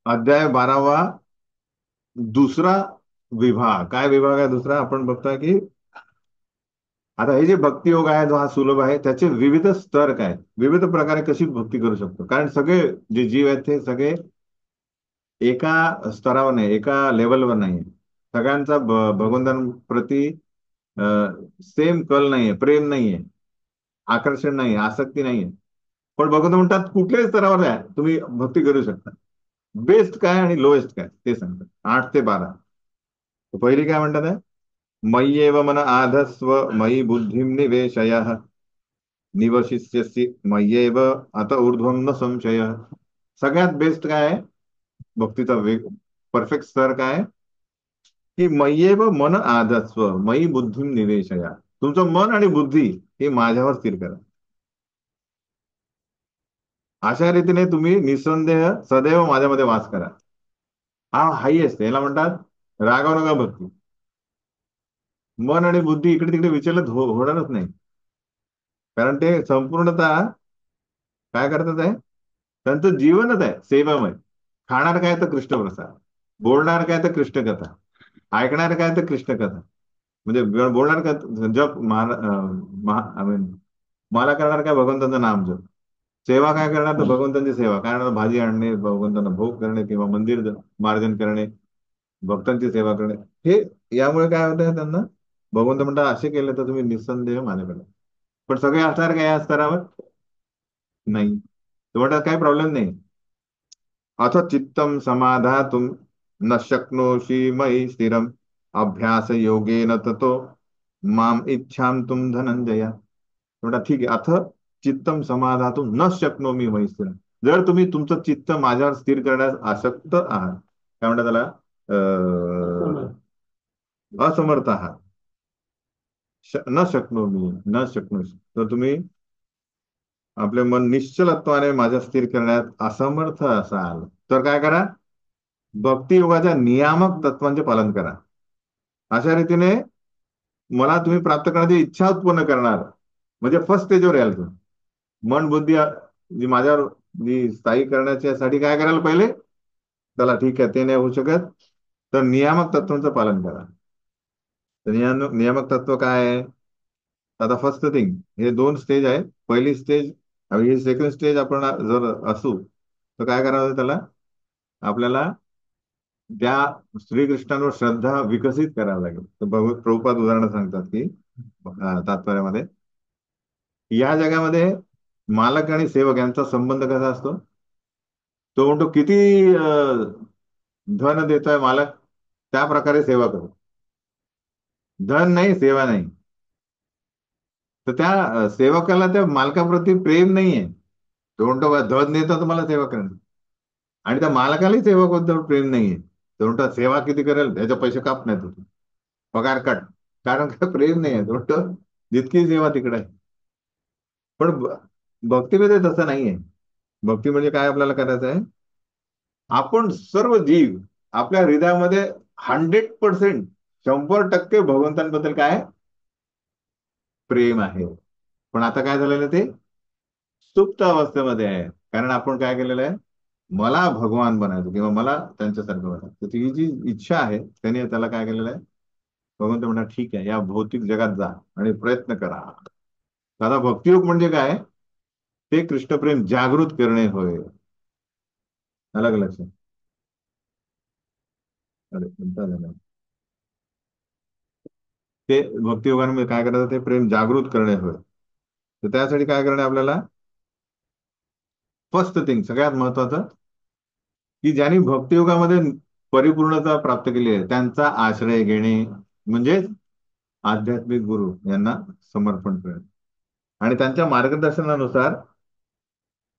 अध्याय 12वा, दुसरा विभाग. काय विभाग आहे दुसरा? आपण बघता की आता हे जे भक्ती योग आहे, जो हा सुलभ आहे, त्याचे विविध स्तर काय, विविध प्रकारे कशी भक्ती करू शकतो. कारण सगळे जे जीव आहेत ते सगळे एका स्तरावर नाही, एका लेवलवर नाही. सगळ्यांचा भगवंतांप्रती सेम कल नाहीये, प्रेम नाहीये, आकर्षण नाहीये, आसक्ती नाहीये. पण भगवंत म्हणतात कुठल्याही स्तरावर आहे तुम्ही भक्ती करू शकता. बेस्ट काय आणि लोएस्ट काय ते सांगतात. 8 ते 12. पहिली काय म्हणतात आहे? मय्येव मन आधस्व मयी बुद्धिम निवेशय निवशिष्यसि मय्येव अत ऊर्ध्वं न संशय. सगळ्यात बेस्ट काय आहे भक्तीचा वेग, परफेक्ट स्तर काय आहे? की मय्येव मन आधस्व मयी बुद्धिम निवेशया. तुमचं मन आणि बुद्धी हे माझ्यावर स्थिर करा. अशा रीतीने तुम्ही निसंदेह सदैव माझ्यामध्ये वास करा. हा हायेस्ट, याला म्हणतात रागाव नका भक्ती. मन आणि बुद्धी इकडे तिकडे विचलित होणारच नाही. कारण ते संपूर्णतः काय करतात आहे, त्यांचं जीवनच आहे सेवामय. खाणार काय तर कृष्ण प्रसाद, बोलणार काय तर कृष्ण कथा, ऐकणार काय तर कृष्ण कथा. म्हणजे बोलणार का जप I mean, मला करणार काय भगवंताचं नाम जप. सेवा काय करणार तर भगवंतांची सेवा काय करणार, भाजी आणणे, भगवंतांना भोग करणे किंवा मंदिर मार्जन करणे, भक्तांची सेवा करणे. हे यामुळे काय होतं त्यांना, भगवंत म्हणतात असे केले तर तुम्ही निसंदेह माझ्याकडे. पण सगळे असणार का या स्तरावर? नाही. तर म्हणतात काही प्रॉब्लेम नाही. अथ चित्तम समाधातुम न शक्नोषि मयि स्थिरम अभ्यास योगेन ततो माम इच्छाम तुम धनंजय. म्हणतात ठीक आहे. अथ चित्तम समाधातुम न शक्नोमी मयि स्थिरम. जर तुम्ही तुमचं चित्त माझ्यावर स्थिर करण्यास आसक्त आहात, काय म्हणतात त्याला, असमर्थ आहात, न शक्नोमी न शक्नोशी, तर तुम्ही आपले मन निश्चलत्वाने माझ्या स्थिर करण्यात असमर्थ असाल तर काय करा, भक्ती योगाच्या नियामक तत्वांचे पालन करा. अशा रीतीने मला तुम्ही प्राप्त करण्याची इच्छा उत्पन्न करणार, म्हणजे फर्स्ट स्टेजवर याल तुम्ही. मन बुद्धी जी माझ्यावर जी स्थायी करण्याच्यासाठी काय करायला पहिले, चला ठीक आहे ते नाही होऊ शकत, तर नियामक तत्वांचं पालन करा. तर नियामक तत्व काय आहे? आता फर्स्ट थिंग, हे 2 स्टेज आहे. पहिली स्टेज आणि ही सेकंड स्टेज आपण जर असू तर काय करावं त्याला, आपल्याला त्या श्रीकृष्णांवर श्रद्धा विकसित करावी लागेल. तर प्रभुपाद उदाहरण सांगतात की तात्पर्यामध्ये या जगामध्ये मालक आणि सेवक यांचा संबंध कसा असतो. तो म्हणतो किती धन देतोय मालक, त्या प्रकारे सेवा करू. धन नाही, सेवा नाही. तर त्या सेवकाला त्या मालकाप्रती प्रेम नाहीये. तो म्हणतो "बा, धन देतो तुम्हाला सेवा करणं." आणि त्या मालकालाही सेवकाबद्दल प्रेम नाहीये. तो म्हणतो सेवा किती करेल त्याचे पैसे काप नाही तुझे, पगार कट. कारण काय, प्रेम नाही आहे. तो म्हणतो जितकी सेवा तिकडे आहे. पण भक्तीमध्ये तसं नाहीये. भक्ती म्हणजे काय आपल्याला करायचं आहे, आपण सर्व जीव आपल्या हृदयामध्ये 100%, 100% भगवंतांबद्दल काय प्रेम आहे. पण आता काय झालेलं ते सुप्त अवस्थेमध्ये आहे. कारण आपण काय केलेलं आहे, मला भगवान बनायचं किंवा मला त्यांच्यासारखं बनायचं. तर ती जी इच्छा आहे त्याने त्याला काय केलेलं आहे, भगवंत म्हणा ठीक आहे या भौतिक जगात जा आणि प्रयत्न करा. आता भक्तियोग म्हणजे काय, ते कृष्णप्रेम जागृत करणे होय. अलग लक्षात. अरे कोणता झाला? ते भक्तियोगाने काय करायचं, ते प्रेम जागृत करणे होय. तर त्यासाठी काय करणे आपल्याला, फर्स्ट थिंग सगळ्यात महत्वाचं, की ज्यांनी भक्तियोगामध्ये परिपूर्णता प्राप्त केली आहे त्यांचा आश्रय घेणे, म्हणजे आध्यात्मिक गुरु यांना समर्पण करणे आणि त्यांच्या मार्गदर्शनानुसार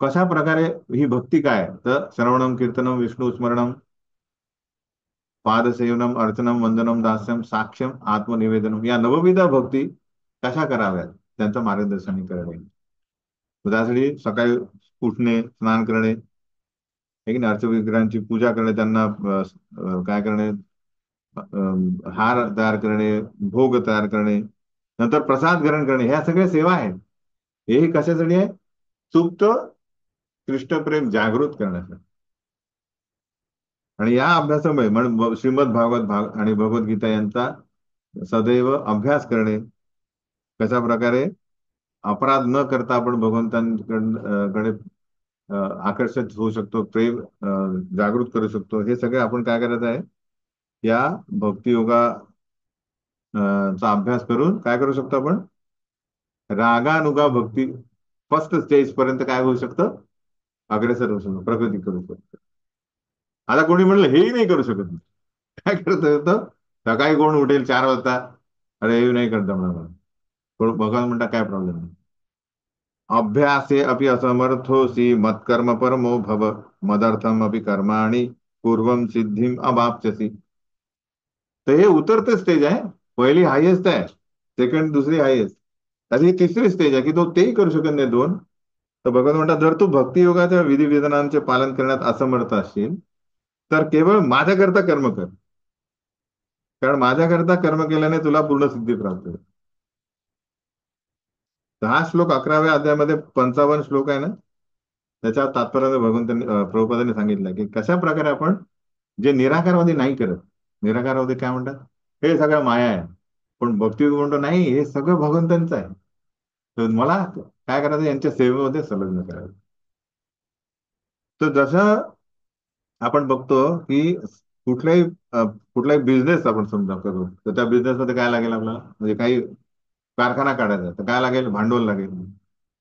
कशा प्रकारे ही भक्ती काय, तर श्रवणम कीर्तनम विष्णू स्मरणम पादसेवनम अर्चनम वंदनम दास्यम साक्ष्यम आत्मनिवेदनम, या नवविध भक्ती कशा कराव्यात त्यांचं मार्गदर्शन करणे. त्यासाठी सकाळी उठणे, स्नान करणे, एक ना अर्चविग्रहांची पूजा करणे, त्यांना काय करणे, हार तयार करणे, भोग तयार करणे, नंतर प्रसाद ग्रहण करणे, ह्या सगळ्या सेवा आहेत. हेही कशासाठी आहे, सुप्त कृष्णप्रेम जागृत करण्यासाठी. आणि या अभ्यासामुळे श्रीमद भागवत आणि भगवद्गीता यांचा सदैव अभ्यास करणे, कशा प्रकारे अपराध न करता आपण भगवंतांकडे आकर्षित होऊ शकतो, प्रेम जागृत करू शकतो, हे सगळे आपण काय करायचं आहे, या भक्तियोगा चा अभ्यास करून काय करू शकतो आपण, रागानुगा भक्ती फर्स्ट स्टेज पर्यंत काय होऊ शकतं, अग्रेसर होऊ शकतो, प्रगती करू शकतो. आता कोणी म्हणलं हेही नाही करू शकत, काय करता येतं, सकाळी कोण उठेल 4 वाजता, अरे हे नाही करता मला, कोण भगवान म्हणता काय प्रॉब्लेम नाही. अभ्यासे अपि असमर्थोसी मत्कर्म परमो भव, मदर्थम अपि कर्माणि पूर्वम सिद्धिम अवाप्स्यसि. तर हे उतरते स्टेज आहे, पहिली हायेस्ट आहे, सेकंड दुसरी हायेस्ट, तर ही तिसरी स्टेज आहे की तो तेही करू शकत नाही दोन. तर भगवान म्हणतात जर तू भक्तियोगाच्या विधिविधानांचे पालन करण्यात असमर्थ असशील तर केवळ माझ्याकरता कर्म कर, कारण माझ्याकरता कर्म केल्याने तुला पूर्ण सिद्धी प्राप्त होईल. 10 श्लोक 11व्या अध्यायामध्ये 55 श्लोक आहे ना, त्याच्या तात्पर्याने भगवंतांनी प्रभुपादांनी सांगितलं की कशा प्रकारे आपण, जे निराकारवादी नाही करत, निराकारवादी काय म्हणतात, हे सगळं माया आहे, पण भक्ती म्हणतो नाही हे सगळं भगवंतांचं आहे, तर मला काय करायचं, यांच्या सेवेमध्ये संलग्न करायचं. तर जसं आपण बघतो की कुठल्याही कुठलाही बिझनेस आपण समजा करू, तर त्या बिझनेसमध्ये काय लागेल आपल्याला, म्हणजे काही कारखाना काढायचा तर काय लागेल, भांडवल लागेल,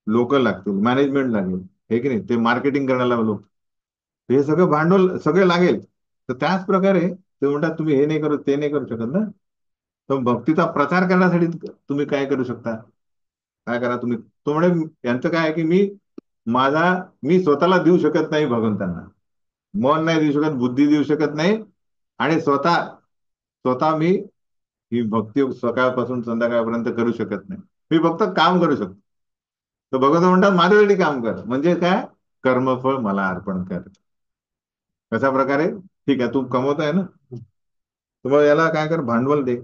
लोक लागतील, मॅनेजमेंट लागेल, हे की नाही, ते मार्केटिंग करायला लोक, हे सगळं भांडवल सगळे लागेल. तर त्याच प्रकारे ते म्हणतात तुम्ही हे नाही करू ते नाही करू शकत ना, तर भक्तीचा प्रचार करण्यासाठी तुम्ही काय करू शकता, काय करा तुम्ही, तो म्हणे यांचं काय आहे की माझा मी स्वतःला देऊ शकत नाही भगवंतांना, मन नाही देऊ शकत, बुद्धी देऊ शकत नाही, आणि स्वतः स्वतः मी ही भक्ती सकाळपासून संध्याकाळपर्यंत करू शकत नाही, मी फक्त काम करू शकतो. तर भगवंत म्हणतात माझ्यासाठी काम कर, म्हणजे काय, कर्मफळ मला अर्पण कर. कशा प्रकारे, ठीक आहे तू कमवत आहे ना, तर मग याला काय कर, भांडवल दे,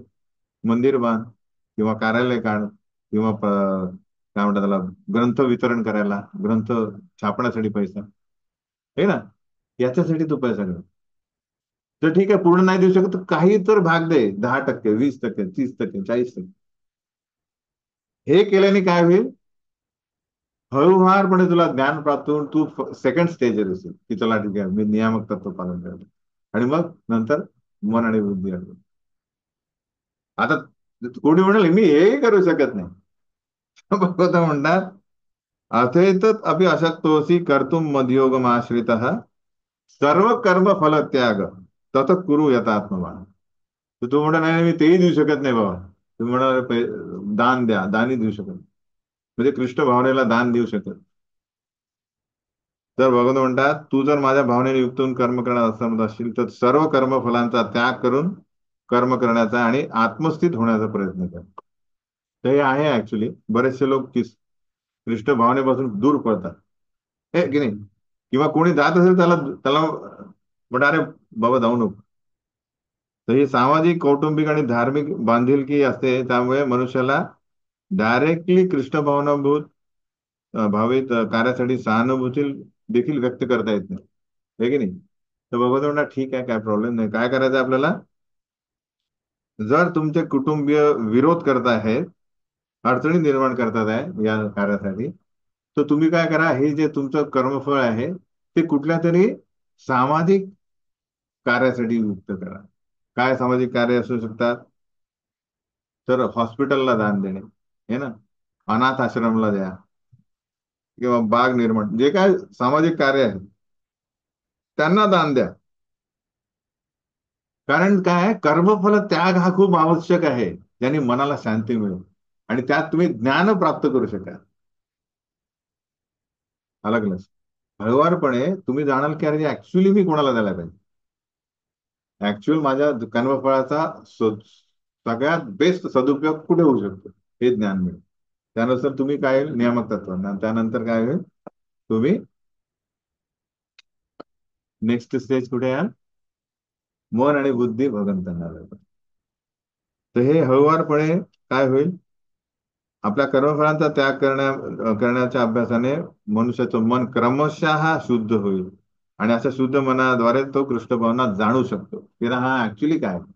मंदिर बांध, किंवा कार्यालय काढ, किंवा काय म्हणतात त्याला, ग्रंथ वितरण करायला, ग्रंथ छापण्यासाठी पैसा, हे ना, याच्यासाठी तू पैसा कर. तर ठीक आहे पूर्ण नाही देऊ शकत तर काही तर भाग दे, 10%, 20%, 30%, 40%. हे केल्याने काय होईल, हळूवारपणे तुला ज्ञान प्राप्त होऊन तू सेकंड स्टेजवर असेल की चला ठीक आहे मी नियामक तत्व पालन करतो, आणि मग नंतर मन आणि बुद्धी आली. आता कोणी म्हणाल मी हे करू शकत नाही, भगवंत म्हणतात अथेतत अपि अशक्तोसी कर्तुम मदयोगमाश्रित सर्व कर्म फल त्याग तत कुरु यथात्मवान. तर तू म्हणा नाही मी तेही देऊ शकत नाही बाबा, तुम्ही म्हणा दान द्या, दानही देऊ शकत नाही. म्हणजे कृष्ण भावनेला दान देऊ शकत. तर भगवंत म्हणतात तू जर माझ्या भावनेने युक्त होऊन कर्म करण्यास असमर्थ असशील तर सर्व कर्मफलांचा त्याग करून कर्म करण्याचा आणि आत्मस्थित होण्याचा प्रयत्न कर. तर हे आहे ऍक्च्युली, बरेचसे लोक कृष्ण भावनेपासून दूर पळतात, हे की नाही, किंवा कोणी जात असेल त्याला त्याला म्हणा अरे बाबा जाऊ नको. तर ही सामाजिक कौटुंबिक आणि धार्मिक बांधिलकी असते, त्यामुळे मनुष्याला डायरेक्टली कृष्ण भावनाभूत भावित कार्यासाठी सहानुभूती देखील व्यक्त करता येत नाही, हे की नाही. तर भगवंत म्हणा ठीक आहे काय प्रॉब्लेम नाही, काय करायचं आपल्याला, जर तुमचे कुटुंबीय विरोध करत आहेत, अडचणी निर्माण करतात आहे या कार्यासाठी, तर तुम्ही काय करा, हे जे तुमचं कर्मफळ आहे ते कुठल्या तरी सामाजिक कार्यासाठी युक्त करा. काय सामाजिक कार्य असू शकतात, तर हॉस्पिटलला दान देणे, हे ना, अनाथ आश्रमला द्या, किंवा बाग निर्माण, जे काय सामाजिक कार्य आहे त्यांना दान द्या. कारण काय, कर्मफल त्याग हा खूप आवश्यक आहे, ज्याने मनाला शांती मिळेल आणि त्यात तुम्ही ज्ञान प्राप्त करू शकाल. अलग लक्ष, हळुवारपणे तुम्ही जाणाल की अरे ऍक्च्युली मी कोणाला द्यायला पाहिजे, ऍक्च्युअल माझ्या कर्मफळाचा सगळ्यात बेस्ट सदुपयोग कुठे होऊ शकतो, हे ज्ञान मिळेल. त्यानुसार तुम्ही काय होईल, नियामक तत्व, त्यानंतर काय होईल, तुम्ही नेक्स्ट स्टेज कुठे याल, मन आणि बुद्धी भगवंतांना लागतात. तर हे हळुवारपणे काय होईल, आपल्या कर्मफळांचा त्याग करण्याच्या अभ्यासाने मनुष्याचं मन क्रमशः शुद्ध होईल, आणि अशा शुद्ध मनाद्वारे तो कृष्ण भावना जाणू शकतो की हा ऍक्च्युली काय आहे.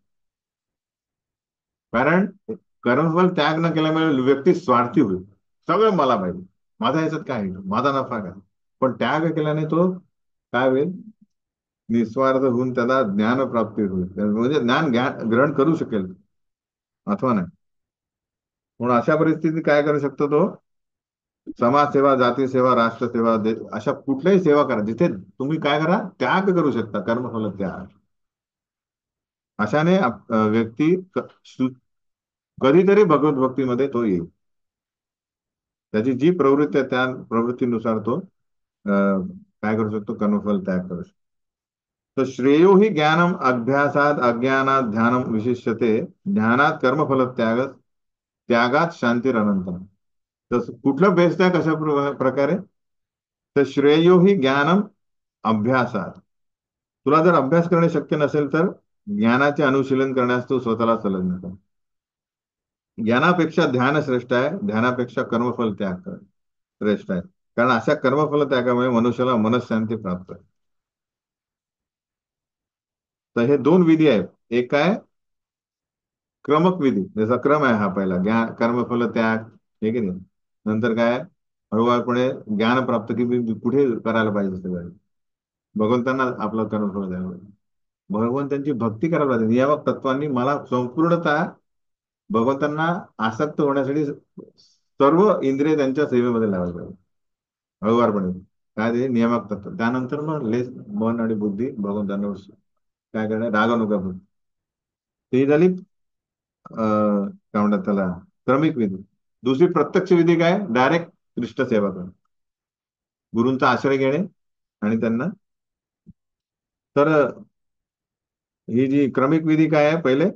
कारण कर्मफल त्याग न केल्यामुळे व्यक्ती स्वार्थी होईल. सगळं मला पाहिजे, माझा ह्याच्यात काय आहे? माझा नफा काय. पण त्याग केल्याने तो काय होईल, निस्वार्थ होऊन त्याला ज्ञान प्राप्ती होईल, म्हणजे ग्रहण करू शकेल अथवा नाही. म्हणून अशा परिस्थितीत काय करू शकतो तो, समाजसेवा, जाती सेवा, राष्ट्रसेवा, अशा कुठल्याही सेवा करा जिथे तुम्ही काय करा, त्याग करू शकता, कर्मफल त्याग. अशाने व्यक्ती कधीतरी भगवत भक्तीमध्ये तो येईल. त्याची जी प्रवृत्ती आहे त्या प्रवृत्तीनुसार तो काय करू शकतो, कर्मफल त्याग करू शकतो. तर श्रेयो ही ज्ञानम अभ्यासात अज्ञानात ध्यानम विशिष्यते, ज्ञानात कर्मफल त्याग, त्यागात शांती अनंतम. तर कुठलं बेस्ट आहे, कशा प्रकारे. तर श्रेयो ही ज्ञानम अभ्यासात, तुला जर अभ्यास करणे शक्य नसेल तर ज्ञानाचे अनुशीलन करण्यास तू स्वतःला संलग्न कर. ज्ञानापेक्षा ध्यान श्रेष्ठ आहे, ध्यानापेक्षा कर्मफल त्याग श्रेष्ठ आहे. कारण अशा कर्मफल त्यागामुळे मनुष्याला मनशांती प्राप्त आहे. तर हे दोन विधी आहेत. एक काय, क्रमक विधी, जसा क्रम आहे हा पहिला ज्ञान कर्मफल त्याग, हे की नाही. नंतर काय, हळूवारपणे ज्ञान प्राप्त की मी कुठे करायला पाहिजे सगळं, भगवंतांना आपलं कर्मफल द्यायला पाहिजे, भगवंतांची भक्ती करायला पाहिजे. नियामक तत्वांनी मला संपूर्णतः भगवंतांना आसक्त होण्यासाठी सर्व इंद्रिय त्यांच्या सेवेमध्ये लावायला पाहिजे. हळूवारपणे काय ते नियामक तत्व, त्यानंतर मग लेस मन आणि बुद्धी भगवंतांना काय करणार, रागानुगा. ही झाली काय म्हणतात त्याला, क्रमिक विधी. दुसरी प्रत्यक्ष विधी काय, डायरेक्ट कृष्ण सेवा करणे, गुरूंचा आश्रय घेणे आणि त्यांना. तर ही जी क्रमिक विधी काय आहे, पहिले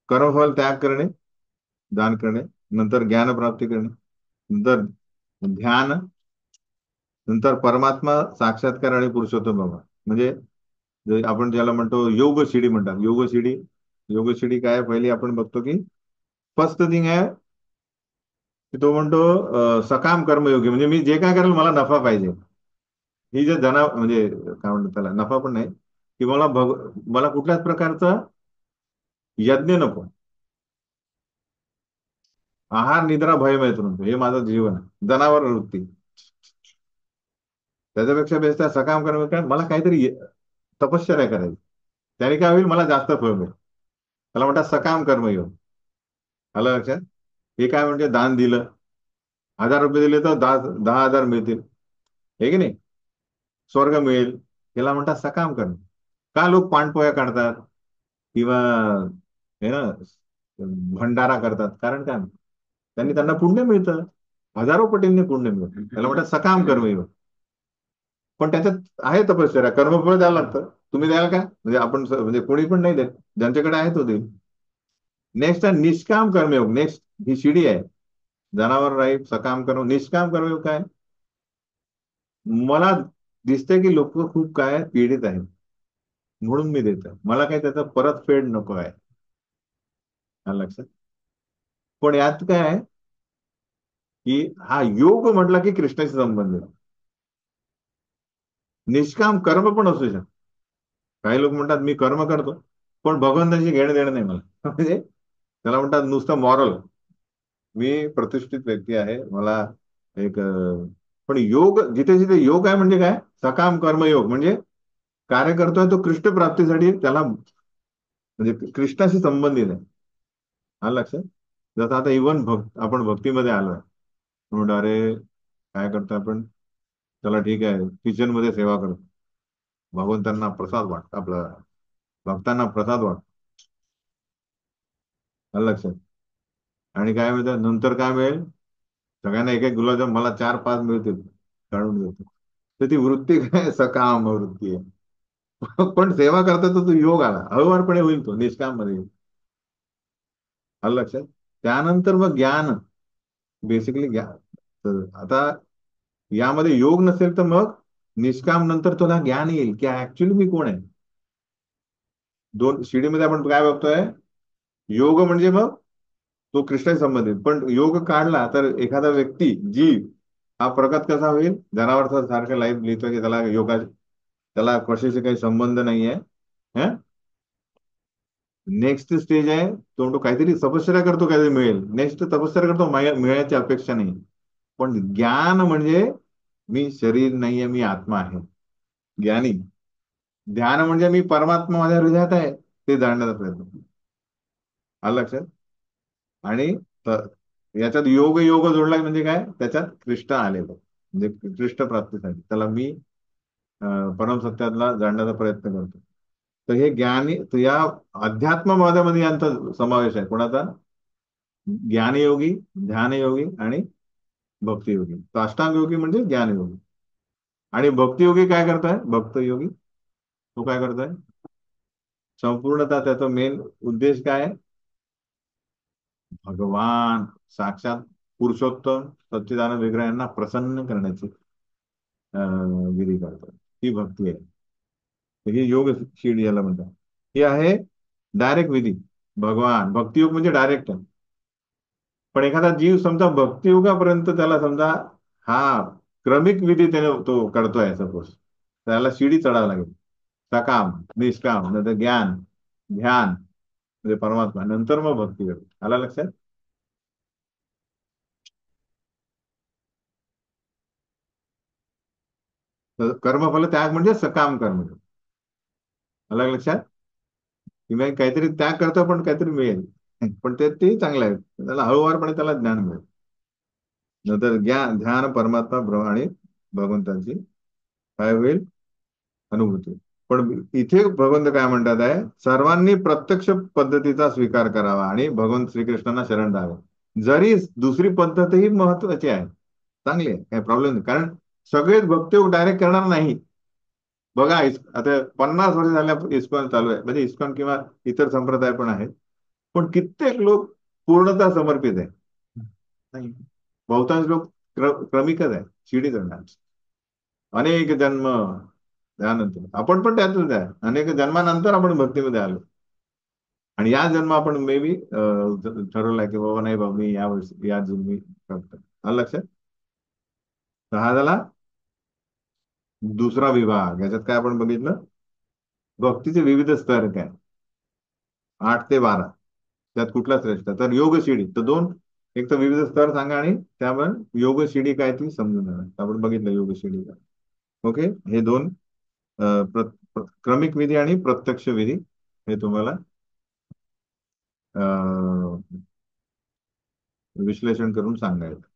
कर्मफल त्याग करणे, दान करणे, नंतर ज्ञान प्राप्ती करणे, नंतर ध्यान, नंतर परमात्मा साक्षात्कार आणि पुरुषोत्तम बाबा. म्हणजे आपण ज्याला म्हणतो योग शिडी म्हणतात, योग शिडी. योग शिडी काय आहे, पहिली आपण बघतो की फर्स्ट थिंग आहे की तो म्हणतो सकाम कर्मयोगी, म्हणजे मी जे काय करेल मला नफा पाहिजे. ही जे धना म्हणजे काय म्हणतात त्याला, नफा पण नाही की मला कुठल्याच प्रकारचा यज्ञ नको, आहार निद्रा भय मैथून नको, हे माझं जीवन आहे, जनावर वृत्ती. त्याच्यापेक्षा बेस्ट आहे सकाम कर्म, काय मला काहीतरी तपश्चर्या करायची, त्याने काय होईल, मला जास्त फळ मिळेल. त्याला म्हणतात सकाम कर्मयोग. आलं लक्षात. हे काय म्हणजे दान दिलं, 1,000 रुपये दिले तर 10,000 मिळतील, हे की नाही, स्वर्ग मिळेल. याला म्हणतात सकाम कर्म. का लोक पाणपोया काढतात किंवा हे ना भंडारा करतात, कारण काय, त्यांना पुण्य मिळतं, हजारो पटींनी पुण्य मिळतं, त्याला म्हणतात सकाम कर्मयोग. पण त्याच्यात आहे तपश्चर्या, कर्मफळ द्यावं लागतं. तुम्ही द्याल का, म्हणजे आपण म्हणजे कोणी पण नाही देत, ज्यांच्याकडे आहे तो देईल. नेक्स्ट आहे निष्काम कर्मयोग, नेक्स्ट ही शिडी आहे. जनावर राहील सकाम कर्म, निष्काम कर्मयोग काय, मला दिसतंय की लोक खूप काय पीडित आहेत, म्हणून मी देतो, मला काही त्याचा परतफेड नको आहे. आलं लक्षात. पण यात काय आहे की हा योग म्हटला की कृष्णाशी संबंधित, निष्काम कर्म पण असू शकतं. काही लोक म्हणतात मी कर्म करतो पण भगवंताशी घेणं देणं नाही मला म्हणजे त्याला म्हणतात नुसतं मॉरल, मी प्रतिष्ठित व्यक्ती आहे, मला एक पण योग जिथे जिथे योग आहे म्हणजे काय, सकाम कर्मयोग म्हणजे कार्य करतोय तो कृष्ण प्राप्तीसाठी, त्याला म्हणजे कृष्णाशी संबंधित आहे. हा लक्षात. जसं आता इव्हन आपण भक्तीमध्ये आलोय, म्हणून अरे काय करतो आपण, चला ठीक आहे किचन मध्ये सेवा करतो, भगवंतांना प्रसाद वाटतो, आपला भक्तांना प्रसाद वाटतो. आलं लक्षात. आणि काय मिळतं नंतर, काय मिळेल, सगळ्यांना एक एक गुलाबजाम, मला 4-5 मिळतील, काढून देतो. तर ती वृत्ती काय, सकाम वृत्ती आहे. पण सेवा करता तो योग आला, हळूवारपणे होईल, तो निष्काम मध्ये येईल. आलं लक्षात. त्यानंतर मग ज्ञान, बेसिकली ज्ञान. तर आता यामध्ये योग नसेल तर मग निष्काम नंतर तुला ज्ञान येईल की ऍक्च्युली मी कोण आहे. दोन शिडीमध्ये आपण काय बघतोय, योग म्हणजे मग तो कृष्णाशी संबंधित, पण योग काढला तर एखादा व्यक्ती जीव हा प्रगत कसा होईल? जनावर सारखं लाईफ लिहितो की त्याला योगा, त्याला कशाशी काही संबंध नाहीये. हं? नेक्स्ट स्टेज आहे, तो काहीतरी तपश्चर्या करतो, काहीतरी मिळेल. नेक्स्ट तपश्चर्या करतो, मिळायची अपेक्षा नाही. पण ज्ञान म्हणजे मी शरीर नाहीये, मी आत्मा आहे. ज्ञानी. ध्यान म्हणजे मी परमात्मा माझ्या हृदयात आहे, ते जाणण्याचा प्रयत्न. आलं लक्षात? आणि त- याच्यात योग योग जोडला म्हणजे काय? त्याच्यात कृष्ण आलेलं म्हणजे कृष्ण प्राप्तीसाठी त्याला मी परमसत्याला जाणण्याचा प्रयत्न करतो. तर हे ज्ञानी, तर या अध्यात्मवादामध्ये यांचा समावेश आहे. कोणाचा? ज्ञानयोगी, ध्यानयोगी आणि भक्तियोगी. तर अष्टांग योगी म्हणजे ज्ञानयोगी. आणि भक्तियोगी काय करताय? भक्तयोगी तो काय करताय? संपूर्णतः त्याचा मेन उद्देश काय आहे? भगवान साक्षात पुरुषोत्तम सच्चिदानंद विग्रह यांना प्रसन्न करण्याची विधी करतात. ही भक्ती आहे. तर ही योग शीड याला म्हणतात. ही आहे डायरेक्ट विधी. भगवान भक्तियोग म्हणजे डायरेक्ट आहे. पण एखादा जीव समजा भक्तियुगापर्यंत त्याला समजा हा क्रमिक विधी त्याने तो करतोय सपोज, त्याला शिडी चढावं लागेल. सकाम, निष्काम, नंतर ज्ञान, ध्यान म्हणजे परमात्मा, नंतर मग भक्ती करतो. आला लक्षात? तर कर्मफल त्याग म्हणजे सकाम कर्म. आलं लक्षात? की मी काहीतरी त्याग करतो पण काहीतरी मिळेल. पण ते चांगलं आहे, त्याला हळूवारपणे त्याला ज्ञान मिळेल. नंतर ज्ञान ध्यान परमात्मा ब्रह्म आणि भगवंताची काय होईल? अनुभूती. पण इथे भगवंत काय म्हणतात आहे, सर्वांनी प्रत्यक्ष पद्धतीचा स्वीकार करावा आणि भगवंत श्रीकृष्णांना शरण द्यावे. जरी दुसरी पद्धतही महत्वाची आहे, चांगली आहे, काही प्रॉब्लेम नाही. कारण सगळेच भक्ती डायरेक्ट करणार नाही. बघा आता 50 वर्ष झाल्या इस्कॉन चालू आहे, म्हणजे इस्कॉन किंवा इतर संप्रदाय पण आहेत. पण कित्येक लोक पूर्णतः समर्पित आहे? नाही. बहुतांश लोक क्रमिकच आहे, शिडी चढणार. अनेक जन्म त्यानंतर आपण पण त्यातच आहे, अनेक जन्मानंतर आपण भक्तीमध्ये आलो. आणि या जन्म आपण मे बी ठरवलंय की बाबा नाही बाबा मी या वर्षी या जन्मी करतो. आलं लक्षात? तर हा झाला दुसरा विभाग. याच्यात काय आपण बघितलं? भक्तीचे विविध स्तर काय, 8 ते 12. त्यात कुठला श्रेष्ठ? तर योग शिडी तर दोन. एक तर विविध स्तर सांगा आणि त्यामुळे योग शिडी काय ती समजून घ्या. आपण बघितलं योग शिडी काय. ओके, हे दोन क्रमिक विधी आणि प्रत्यक्ष विधी हे तुम्हाला अ, विश्लेषण करून सांगायचं.